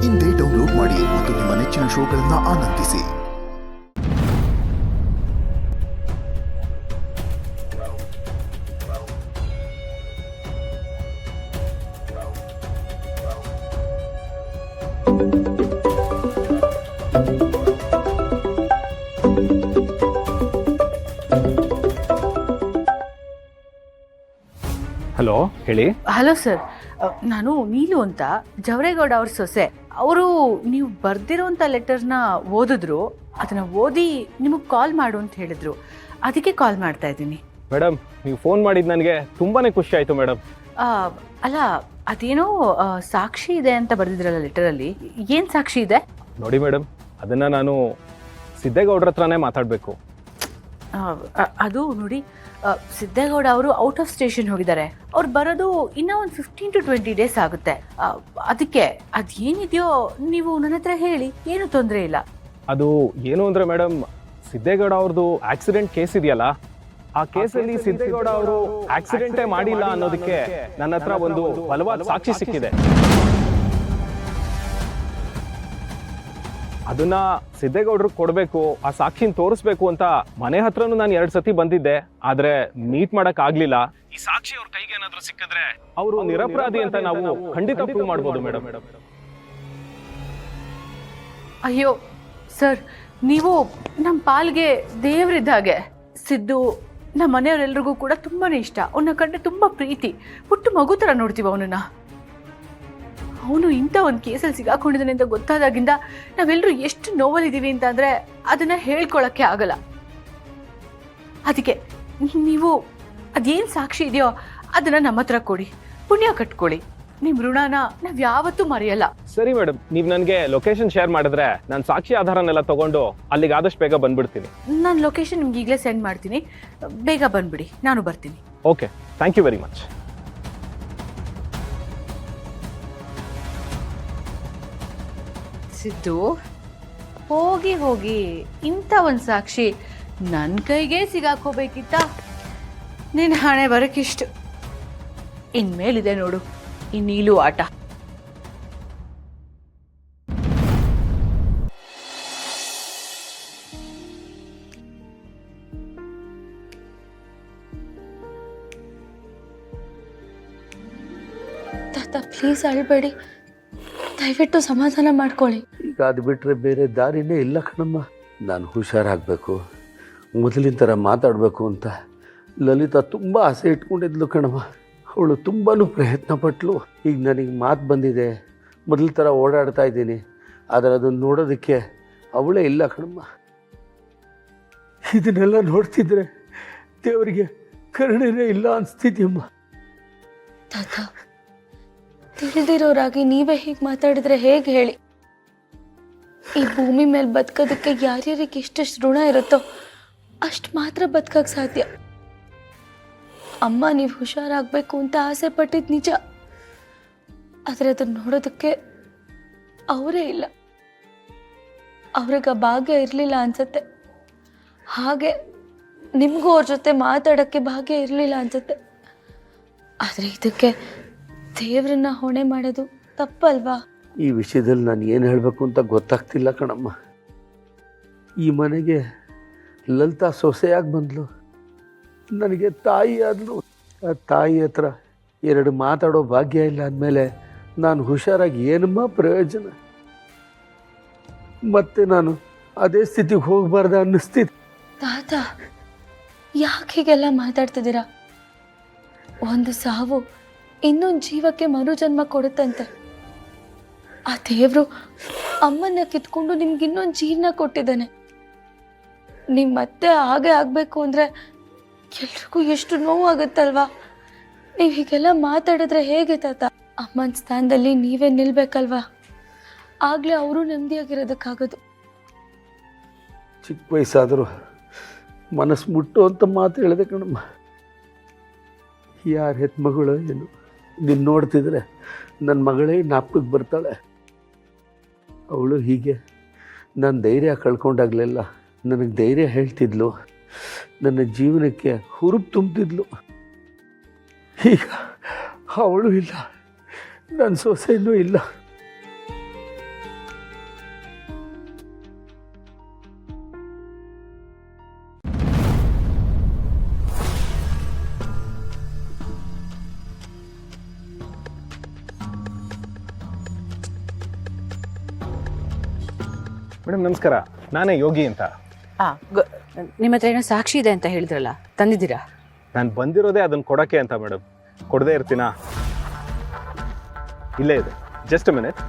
ಇಂದೇ ಡೌನ್ಲೋಡ್ ಮಾಡಿ ಮತ್ತು ನಿಮ್ಮ ನೆಚ್ಚಿನ ಶೋಗಳನ್ನು ಆನಂದಿಸಿ. ಹಲೋ, ಹೇಳಿ. ಹಲೋ ಸರ್, ನಾನು ನೀಲು ಅಂತ, ಜವರೇಗೌಡ ಅವ್ರ ಸೊಸೆ. ಅವರು ನೀವು ಬರ್ದಿರೋಂಥ ಲೆಟರ್ನ ಓದಿದ್ರು, ಅದನ್ನ ಓದಿ ನಿಮಗೆ ಕಾಲ್ ಮಾಡು ಅಂತ ಹೇಳಿದ್ರು. ಅದಕ್ಕೆ ಕಾಲ್ ಮಾಡ್ತಾ ಇದ್ದೀನಿ. ಮೇಡಮ್, ನೀವು ಫೋನ್ ಮಾಡಿದ್ದು ನನಗೆ ತುಂಬಾನೇ ಖುಷಿ ಆಯಿತು ಮೇಡಮ್. ಅಲ್ಲ, ಅದೇನೋ ಸಾಕ್ಷಿ ಇದೆ ಅಂತ ಬರ್ದಿದ್ರಲ್ಲ ಲೆಟರಲ್ಲಿ, ಏನು ಸಾಕ್ಷಿ ಇದೆ? ನೋಡಿ ಮೇಡಮ್, ಅದನ್ನು ನಾನು ಸಿದ್ದೇಗೌಡ್ರ ಹತ್ರನೇ ಮಾತಾಡಬೇಕು. ಅದು ನೋಡಿ, ಸಿದ್ದೇಗೌಡ ಅವರು ಔಟ್ ಆಫ್ ಸ್ಟೇಷನ್ ಹೋಗಿದ್ದಾರೆ. ಅವ್ರು ಬರೋದು ಇನ್ನೂ ಒಂದು 15 to 20 ಡೇಸ್ ಆಗುತ್ತೆ. ಅದಕ್ಕೆ ಅದೇನಿದೆಯೋ ನೀವು ನನ್ನ ಹತ್ರ ಹೇಳಿ, ಏನು ತೊಂದರೆ ಇಲ್ಲ. ಅದು ಏನು ಅಂದರೆ ಮೇಡಮ್, ಸಿದ್ದೇಗೌಡ ಅವ್ರದ್ದು ಆಕ್ಸಿಡೆಂಟ್ ಕೇಸ್ ಇದೆಯಲ್ಲ, ಆ ಕೇಸಲ್ಲಿ ಸಿದ್ದೇಗೌಡ ಅವರು ಆಕ್ಸಿಡೆಂಟೇ ಮಾಡಿಲ್ಲ ಅನ್ನೋದಕ್ಕೆ ನನ್ನ ಹತ್ರ ಒಂದು ಬಲವಾದ ಸಾಕ್ಷಿ ಸಿಕ್ಕಿದೆ. ಅದನ್ನ ಸಿದ್ದೇಗೌಡ್ರು ಕೊಡಬೇಕು, ಆ ಸಾಕ್ಷಿನ ತೋರಿಸ್ಬೇಕು ಅಂತ ಮನೆ ಹತ್ರನೂ ನಾನು 2 ಸತಿ ಬಂದಿದ್ದೆ. ಆದ್ರೆ ಮೀಟ್ ಮಾಡಕ್ ಆಗ್ಲಿಲ್ಲ. ಈ ಸಾಕ್ಷಿ ಅವ್ರ ಕೈಗೆ ಏನಾದ್ರೂ ಸಿಕ್ಕಿದ್ರೆ ಅವರು ನಿರಪರಾಧಿ ಅಂತ ನಾವು ಖಂಡಿತ ಪ್ರೂವ್ ಮಾಡ್ಬೋದು ಮೇಡಮ್. ಅಯ್ಯೋ ಸರ್, ನೀವು ನಮ್ಮ ಪಾಲ್ಗೆ ದೇವರಿದ್ದ ಹಾಗೆ. ಸಿದ್ದು ನಮ್ಮ ಮನೆಯವರೆಲ್ರಿಗೂ ಕೂಡ ತುಂಬಾನೇ ಇಷ್ಟ. ಅವನ ಕಂಡ್ರೆ ತುಂಬಾ ಪ್ರೀತಿ. ಪುಟ್ಟು ಮಗು ಥರ ನೋಡ್ತೀವಿ ಅವನನ್ನ. ಅವನು ಇಂಥ ಒಂದು ಕೇಸಲ್ಲಿ ಸಿಗಾಕೊಂಡಿದ್ದಾನೆ ಅಂತ ಗೊತ್ತಾದಾಗಿಂದ ನಾವೆಲ್ಲರೂ ಎಷ್ಟು ನೋವಲ್ಲಿದ್ದೀವಿ ಅಂತ ಅಂದರೆ ಅದನ್ನು ಹೇಳ್ಕೊಳಕ್ಕೆ ಆಗಲ್ಲ. ಅದಕ್ಕೆ ನೀವು ಅದೇನು ಸಾಕ್ಷಿ ಇದೆಯೋ ಅದನ್ನು ನಮ್ಮ ಹತ್ರ ಕೊಡಿ, ಪುಣ್ಯ ಕಟ್ಕೊಳ್ಳಿ. ನಿಮ್ಮ ಋಣನ ನಾವು ಯಾವತ್ತೂ ಮರೆಯಲ್ಲ. ಸರಿ ಮೇಡಮ್, ನೀವು ನನಗೆ ಲೊಕೇಶನ್ ಶೇರ್ ಮಾಡಿದ್ರೆ ನಾನು ಸಾಕ್ಷಿ ಆಧಾರನೆಲ್ಲ ತಗೊಂಡು ಅಲ್ಲಿಗೆ ಆದಷ್ಟು ಬೇಗ ಬಂದ್ಬಿಡ್ತೀನಿ. ನಾನು ಲೊಕೇಶನ್ ನಿಮ್ಗೆ ಈಗಲೇ ಸೆಂಡ್ ಮಾಡ್ತೀನಿ, ಬೇಗ ಬಂದ್ಬಿಡಿ, ನಾನು ಬರ್ತೀನಿ. Okay, thank you very much. Siddu, ಹೋಗಿ ಹೋಗಿ ಇಂಥ ಒಂದು ಸಾಕ್ಷಿ ನನ್ನ ಕೈಗೆ ಸಿಗಾಕೋಬೇಕಿತ್ತ? ನಿನ್ನ ಹಣೆ ಬರೋಕ್ಕಿಷ್ಟು. ಇನ್ಮೇಲಿದೆ ನೋಡು ಈ ನೀಲು ಆಟ. ತಾತ, ಪ್ಲೀಸ್ ಅಳ್ಬೇಡಿ, ದಯವಿಟ್ಟು ಸಮಾಧಾನ ಮಾಡ್ಕೊಳ್ಳಿ. ಈಗ ಅದು ಬಿಟ್ಟರೆ ಬೇರೆ ದಾರಿನೇ ಇಲ್ಲ ಕಣಮ್ಮ. ನಾನು ಹುಷಾರಾಗಬೇಕು, ಮೊದಲಿನ ಥರ ಮಾತಾಡಬೇಕು ಅಂತ ಲಲಿತಾ ತುಂಬ ಆಸೆ ಇಟ್ಕೊಂಡಿದ್ಲು ಕಣಮ್ಮ. ಅವಳು ತುಂಬಾ ಪ್ರಯತ್ನ ಪಟ್ಲು. ಈಗ ನನಗೆ ಮಾತು ಬಂದಿದೆ, ಮೊದಲ ಥರ ಓಡಾಡ್ತಾ ಇದ್ದೀನಿ. ಆದರೆ ಅದನ್ನು ನೋಡೋದಕ್ಕೆ ಅವಳೇ ಇಲ್ಲ ಕಣಮ್ಮ. ಇದನ್ನೆಲ್ಲ ನೋಡ್ತಿದ್ರೆ ದೇವರಿಗೆ ಕರುಣೆನೇ ಇಲ್ಲ ಅನಿಸ್ತಿದ್ಯಮ್ಮ. ತಾತ, ತಿಳಿದಿರೋರಾಗಿ ನೀವೇ ಹೀಗೆ ಮಾತಾಡಿದ್ರೆ ಹೇಗೆ ಹೇಳಿ? ಈ ಭೂಮಿ ಮೇಲೆ ಬದುಕೋದಕ್ಕೆ ಯಾರ್ಯಾರಿಗೆ ಎಷ್ಟೆಷ್ಟು ಋಣ ಇರುತ್ತೋ ಅಷ್ಟು ಮಾತ್ರ ಬದುಕಕ್ಕೆ ಸಾಧ್ಯ. ಅಮ್ಮ ನೀವು ಹುಷಾರಾಗಬೇಕು ಅಂತ ಆಸೆ ಪಟ್ಟಿದ್ದು ನಿಜ, ಆದರೆ ಅದನ್ನು ನೋಡೋದಕ್ಕೆ ಅವರೇ ಇಲ್ಲ. ಅವ್ರಿಗೆ ಆ ಭಾಗ್ಯ ಇರಲಿಲ್ಲ ಅನ್ಸುತ್ತೆ. ಹಾಗೆ ನಿಮಗೂ ಅವ್ರ ಜೊತೆ ಮಾತಾಡೋಕ್ಕೆ ಭಾಗ್ಯ ಇರಲಿಲ್ಲ ಅನ್ಸುತ್ತೆ. ಆದರೆ ಇದಕ್ಕೆ ದೇವ್ರನ್ನ ಹೊಣೆ ಮಾಡೋದು ತಪ್ಪಲ್ವಾ? ಈ ವಿಷಯದಲ್ಲಿ ನಾನು ಏನು ಹೇಳಬೇಕು ಅಂತ ಗೊತ್ತಾಗ್ತಿಲ್ಲ ಕಣಮ್ಮ. ಈ ಮನೆಗೆ ಲಲಿತಾ ಸೊಸೆಯಾಗಿ ಬಂದಳು, ನನಗೆ ತಾಯಿ ಆದಳು. ಆ ತಾಯಿ ಹತ್ರ 2 ಮಾತಾಡೋ ಭಾಗ್ಯ ಇಲ್ಲ ಅಂದಮೇಲೆ ನಾನು ಹುಷಾರಾಗಿ ಏನಮ್ಮ ಪ್ರಯೋಜನ? ಮತ್ತೆ ನಾನು ಅದೇ ಸ್ಥಿತಿಗೆ ಹೋಗಬಾರ್ದು ಅನ್ನಿಸ್ತಿದೆ. ತಾತ, ಯಾಕೆ ಹೀಗೆಲ್ಲ ಮಾತಾಡ್ತಿದ್ದೀರಾ? ಒಂದು ಸಾವು ಇನ್ನೊಂದು ಜೀವಕ್ಕೆ ಮರುಜನ್ಮ ಕೊಡುತ್ತಂತೆ. ಆ ದೇವ್ರು ಅಮ್ಮನ್ನ ಕಿತ್ಕೊಂಡು ನಿಮ್ಗೆ ಇನ್ನೊಂದು ಜೀವನ ಕೊಟ್ಟಿದ್ದಾನೆ. ನೀವು ಮತ್ತೆ ಹಾಗೆ ಆಗಬೇಕು ಅಂದರೆ ಎಲ್ರಿಗೂ ಎಷ್ಟು ನೋವಾಗುತ್ತಲ್ವಾ? ನೀವು ಹೀಗೆಲ್ಲ ಮಾತಾಡಿದ್ರೆ ಹೇಗೆ ತಾತ? ಅಮ್ಮನ ಸ್ಥಾನದಲ್ಲಿ ನೀವೇ ನಿಲ್ಬೇಕಲ್ವಾ? ಆಗಲೇ ಅವರು ನೆಮ್ಮದಿಯಾಗಿರೋದಕ್ಕಾಗೋದು. ಚಿಕ್ಕ ವಯಸ್ಸಾದರೂ ಮನಸ್ಸು ಮುಟ್ಟು ಅಂತ ಮಾತು ಹೇಳಿದೆ ಕಣಮ್ಮ. ಯಾರ ಹೆತ್ಮಗಳು ಏನು, ನೀನು ನೋಡ್ತಿದ್ರೆ ನನ್ನ ಮಗಳೇ ಜ್ಞಾಪಕಕ್ಕೆ ಬರ್ತಾಳೆ. ಅವಳು ಹೀಗೆ ನಾನು ಧೈರ್ಯ ಕಳ್ಕೊಂಡಾಗಲೆಲ್ಲ ನನಗೆ ಧೈರ್ಯ ಹೇಳ್ತಿದ್ಲು, ನನ್ನ ಜೀವನಕ್ಕೆ ಹುರುಪು ತುಂಬ್ತಿದ್ಲು. ಈಗ ಅವಳು ಇಲ್ಲ, ನನ್ನ ಸೊಸೆಯೂ ಇಲ್ಲ. ಮೇಡಮ್ ನಮಸ್ಕಾರ, ನಾನೇ ಯೋಗಿ ಅಂತ. ನಿಮ್ಮ ಹತ್ರ ಏನೋ ಸಾಕ್ಷಿ ಇದೆ ಅಂತ ಹೇಳಿದ್ರಲ್ಲ, ತಂದಿದ್ದೀರಾ? ನಾನು ಬಂದಿರೋದೇ ಅದನ್ನ ಕೊಡೋಕ್ಕೆ ಅಂತ ಮೇಡಮ್. ಕೊಡದೇ ಇರ್ತೀನಾ? ಇಲ್ಲೇ ಇದೆ, ಜಸ್ಟ್ ಅ ಮಿನಿಟ್.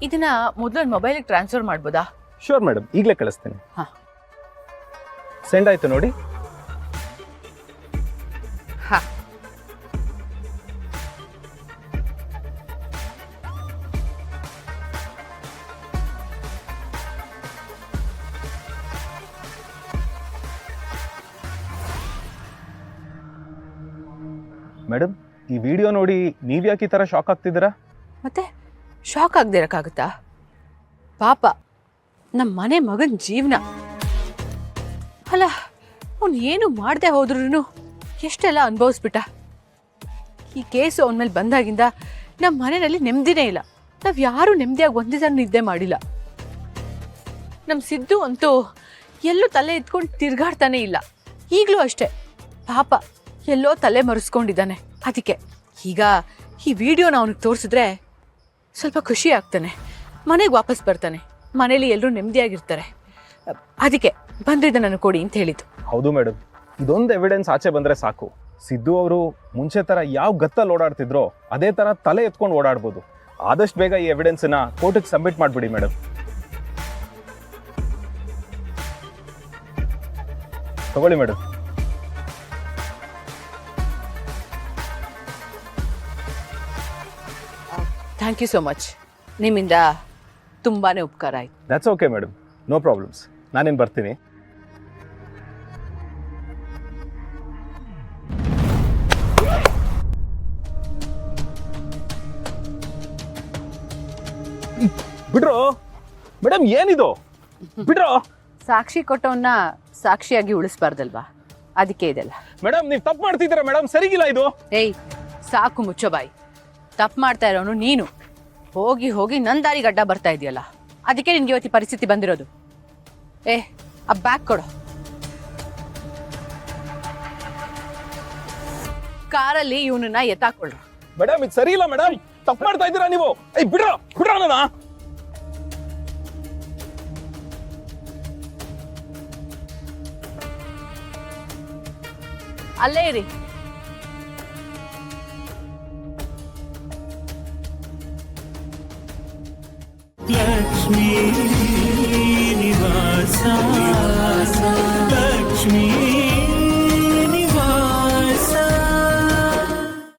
ಇದನ್ನ ಮೊದಲು ಮೊಬೈಲಿಗೆ ಟ್ರಾನ್ಸ್ಫರ್ ಮಾಡ್ಬೋದಾ? ಶೋರ್ ಮೇಡಮ್, ಈಗಲೇ ಕಳಿಸ್ತೀನಿ. ಹಾಂ. ಸೆಂಡ್ ಆಯ್ತು ನೋಡಿ. ಹಾಂ. ಮೇಡಮ್, ಈ ವಿಡಿಯೋ ನೋಡಿ ನೀವ್ಯಾಕೆ ಈ ಥರ ಶಾಕ್ ಆಗ್ತಿದ್ದೀರಾ? ಮತ್ತೆ ಶಾಕ್ ಆಗದೆ ಇರೋಕ್ಕಾಗುತ್ತಾ? ಪಾಪ ನಮ್ಮ ಮನೆ ಮಗನ ಜೀವನ ಅಲ್ಲ, ಅವನು ಏನು ಮಾಡದೆ ಹೋದ್ರೂ ಎಷ್ಟೆಲ್ಲ ಅನುಭವಿಸ್ಬಿಟ್ಟ. ಈ ಕೇಸು ಅವನ ಮೇಲೆ ಬಂದಾಗಿಂದ ನಮ್ಮ ಮನೆಯಲ್ಲಿ ನೆಮ್ಮದಿನೇ ಇಲ್ಲ. ನಾವು ಯಾರೂ ನೆಮ್ಮದಿಯಾಗಿ ಒಂದೇ ದಿನ ನಿದ್ದೆ ಮಾಡಿಲ್ಲ. ನಮ್ಮ ಸಿದ್ದು ಅಂತೂ ಎಲ್ಲೂ ತಲೆ ಎತ್ಕೊಂಡು ತಿರ್ಗಾಡ್ತಾನೆ ಇಲ್ಲ. ಈಗಲೂ ಅಷ್ಟೇ, ಪಾಪ ಎಲ್ಲೋ ತಲೆ ಮರೆಸ್ಕೊಂಡಿದ್ದಾನೆ. ಅದಕ್ಕೆ ಈಗ ಈ ವಿಡಿಯೋನ ಅವನಿಗೆ ತೋರಿಸಿದ್ರೆ ಸ್ವಲ್ಪ ಖುಷಿ ಆಗ್ತಾನೆ, ಮನೆಗೆ ವಾಪಸ್ ಬರ್ತಾನೆ, ಮನೇಲಿ ಎಲ್ಲರೂ ನೆಮ್ಮದಿಯಾಗಿರ್ತಾರೆ. ಅದಕ್ಕೆ ಬಂದಿದ್ದ ನನಗೆ ಕೊಡಿ ಅಂತ ಹೇಳಿದ್ದು. ಹೌದು ಮೇಡಮ್, ಇದೊಂದು ಎವಿಡೆನ್ಸ್ ಆಚೆ ಬಂದರೆ ಸಾಕು. ಸಿದ್ದು ಅವರು ಮುಂಚೆ ಥರ ಯಾವ ಗತ್ತಲ್ಲಿ ಓಡಾಡ್ತಿದ್ರೋ ಅದೇ ಥರ ತಲೆ ಎತ್ಕೊಂಡು ಓಡಾಡ್ಬೋದು. ಆದಷ್ಟು ಬೇಗ ಈ ಎವಿಡೆನ್ಸನ್ನ ಕೋರ್ಟಿಗೆ ಸಬ್ಮಿಟ್ ಮಾಡಿಬಿಡಿ ಮೇಡಮ್. ತಗೊಳ್ಳಿ madam. Thank you so much. ನಿಮ್ಮಿಂದ ತುಂಬಾ ಉಪಕಾರ ಆಯಿತು. That's okay madam, no problems. ನಾನೇನು ಬರ್ತೀನಿ. ಬಿಡ್ರೋ ಮೇಡಮ್, ಏನಿದು? ಬಿಡ್ರೋ. ಸಾಕ್ಷಿ ಕೊಟ್ಟವನ್ನ ಸಾಕ್ಷಿಯಾಗಿ ಉಳಿಸ್ಬಾರ್ದಲ್ವಾ, ಅದಕ್ಕೆ ಇದೆಲ್ಲ. ಮೇಡಮ್, ನೀವು ತಪ್ಪು ಮಾಡ್ತಿದ್ದೀರಾ ಮೇಡಮ್, ಸರಿಗಿಲ್ಲ ಇದು. ಏಯ್, ಸಾಕು ಮುಚ್ಚೋ ಬಾಯಿ. ತಪ್ಪು ಮಾಡ್ತಾ ಇರೋನು ನೀನು. ಹೋಗಿ ಹೋಗಿ ನನ್ನ ದಾರಿಗೆ ಅಡ್ಡ ಬರ್ತಾ ಇದೆಯಲ್ಲ, ಅದಕ್ಕೆ ನಿನ್ಗೆ ಇವತ್ತಿ ಪರಿಸ್ಥಿತಿ ಬಂದಿರೋದು. ಆ ಬ್ಯಾಗ್ ಕೊಡು. ಕಾರಲ್ಲಿ ಇವನನ್ನ ಎತ್ತಾಕೊಳ್ಳ್ರು. ಮೇಡಮ್, ಇದು ಸರಿ ಇಲ್ಲ ಮೇಡಮ್, ತಪ್ಪು ಮಾಡ್ತಾ ಇದ್ದೀರಾ ನೀವು. ಬಿಡ್ರೋ ಬಿಡ್ರೋ ನನ್ನ. ಅಲ್ಲೇ ಇರಿ. ಲಕ್ಷ್ಮೀ ನಿವಾಸ